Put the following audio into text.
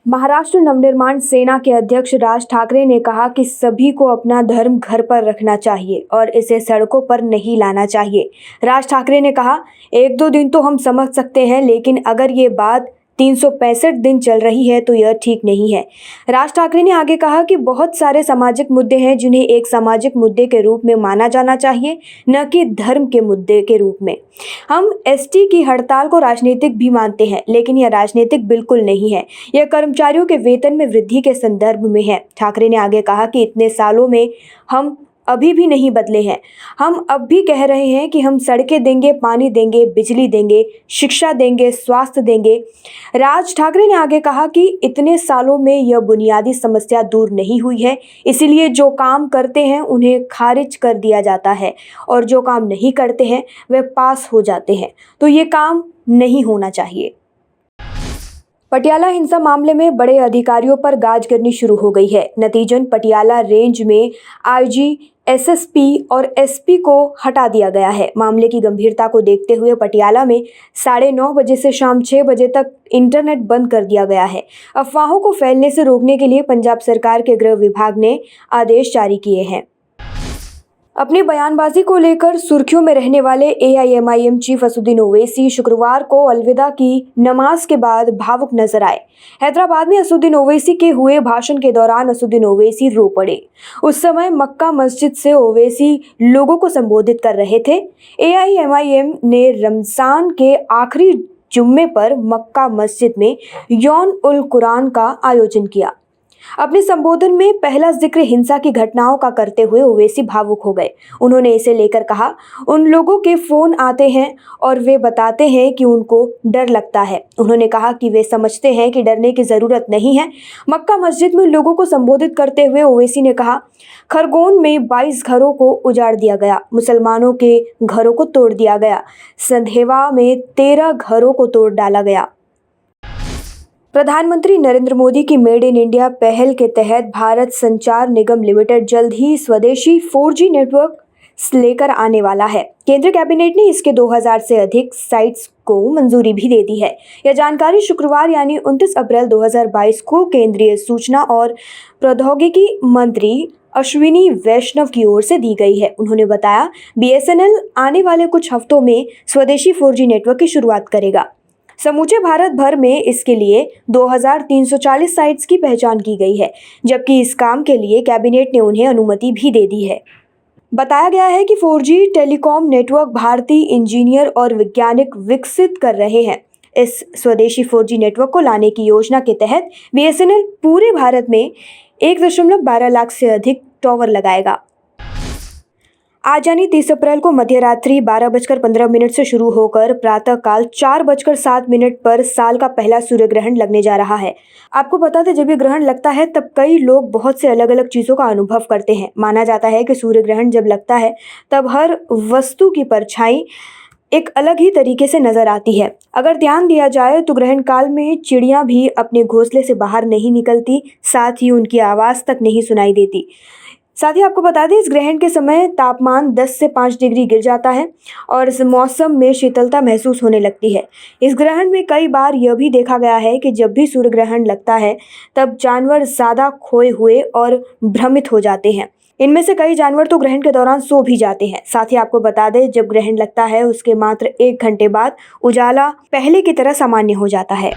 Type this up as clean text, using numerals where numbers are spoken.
महाराष्ट्र नवनिर्माण सेना के अध्यक्ष राज ठाकरे ने कहा कि सभी को अपना धर्म घर पर रखना चाहिए और इसे सड़कों पर नहीं लाना चाहिए। राज ठाकरे ने कहा, 1-2 दिन तो हम समझ सकते हैं, लेकिन अगर ये बात 365 दिन चल रही है तो यह ठीक नहीं है। राज ठाकरे ने आगे कहा कि बहुत सारे सामाजिक मुद्दे हैं जिन्हें एक सामाजिक मुद्दे के रूप में माना जाना चाहिए, न कि धर्म के मुद्दे के रूप में। हम एसटी की हड़ताल को राजनीतिक भी मानते हैं, लेकिन यह राजनीतिक बिल्कुल नहीं है। यह कर्मचारियों के वेतन में वृद्धि के संदर्भ में है। ठाकरे ने आगे कहा कि इतने सालों में हम अभी भी नहीं बदले हैं। हम अब भी कह रहे हैं कि हम सड़कें देंगे, पानी देंगे, बिजली देंगे, शिक्षा देंगे, स्वास्थ्य देंगे। राज ठाकरे ने आगे कहा कि इतने सालों में यह बुनियादी समस्या दूर नहीं हुई है, इसीलिए जो काम करते हैं उन्हें खारिज कर दिया जाता है और जो काम नहीं करते हैं वे पास हो जाते हैं। तो ये काम नहीं होना चाहिए। पटियाला हिंसा मामले में बड़े अधिकारियों पर गाज गिरनी शुरू हो गई है। नतीजन पटियाला रेंज में आईजी, एसएसपी और एसपी को हटा दिया गया है। मामले की गंभीरता को देखते हुए पटियाला में 9:30 बजे से शाम 6 बजे तक इंटरनेट बंद कर दिया गया है। अफवाहों को फैलने से रोकने के लिए पंजाब सरकार के गृह विभाग ने आदेश जारी किए हैं। अपनी बयानबाजी को लेकर सुर्खियों में रहने वाले एआईएमआईएम चीफ असदुद्दीन ओवैसी शुक्रवार को अलविदा की नमाज के बाद भावुक नजर आए। हैदराबाद में असदुद्दीन ओवैसी के हुए भाषण के दौरान असदुद्दीन ओवैसी रो पड़े। उस समय मक्का मस्जिद से ओवैसी लोगों को संबोधित कर रहे थे। एआईएमआईएम ने रमजान के आखिरी जुम्मे पर मक्का मस्जिद में यौम उल कुरान का आयोजन किया। अपने संबोधन में पहला जिक्र हिंसा की घटनाओं का करते हुए ओवैसी भावुक हो गए। उन्होंने इसे लेकर कहा, उन लोगों के फोन आते हैं और वे बताते हैं कि उनको डर लगता है। उन्होंने कहा कि वे समझते हैं कि डरने की जरूरत नहीं है। मक्का मस्जिद में लोगों को संबोधित करते हुए ओवैसी ने कहा, खरगोन में 22 घरों को उजाड़ दिया गया, मुसलमानों के घरों को तोड़ दिया गया, संधेवा में 13 घरों को तोड़ डाला गया। प्रधानमंत्री नरेंद्र मोदी की मेड इन इंडिया पहल के तहत भारत संचार निगम लिमिटेड जल्द ही स्वदेशी 4G नेटवर्क लेकर आने वाला है। केंद्रीय कैबिनेट ने इसके 2000 से अधिक साइट्स को मंजूरी भी दे दी है। यह जानकारी शुक्रवार यानी 29 अप्रैल 2022 को केंद्रीय सूचना और प्रौद्योगिकी मंत्री अश्विनी वैष्णव की ओर से दी गई है। उन्होंने बताया, बीएसएनएल आने वाले कुछ हफ्तों में स्वदेशी 4G नेटवर्क की शुरुआत करेगा। समूचे भारत भर में इसके लिए 2340 साइट्स की पहचान की गई है, जबकि इस काम के लिए कैबिनेट ने उन्हें अनुमति भी दे दी है। बताया गया है कि 4G टेलीकॉम नेटवर्क भारतीय इंजीनियर और वैज्ञानिक विकसित कर रहे हैं। इस स्वदेशी 4G नेटवर्क को लाने की योजना के तहत बीएसएनएल पूरे भारत में 1.12 लाख से अधिक टावर लगाएगा। आज यानी 30 अप्रैल को मध्यरात्रि 12:15 से शुरू होकर प्रातःकाल 4:07 पर साल का पहला सूर्य ग्रहण लगने जा रहा है। आपको बता दें, जब ये ग्रहण लगता है तब कई लोग बहुत से अलग अलग चीज़ों का अनुभव करते हैं। माना जाता है कि सूर्य ग्रहण जब लगता है तब हर वस्तु की परछाई एक अलग ही तरीके से नजर आती है। अगर ध्यान दिया जाए तो ग्रहण काल में चिड़ियां भी अपने घोंसले से बाहर नहीं निकलती, साथ ही उनकी आवाज़ तक नहीं सुनाई देती। साथ ही आपको बता दें, इस ग्रहण के समय तापमान 10 से 5 डिग्री गिर जाता है और इस मौसम में शीतलता महसूस होने लगती है। इस ग्रहण में कई बार यह भी देखा गया है कि जब भी सूर्य ग्रहण लगता है तब जानवर ज़्यादा खोए हुए और भ्रमित हो जाते हैं। इनमें से कई जानवर तो ग्रहण के दौरान सो भी जाते हैं। साथ ही आपको बता दें, जब ग्रहण लगता है उसके मात्र 1 घंटे बाद उजाला पहले की तरह सामान्य हो जाता है।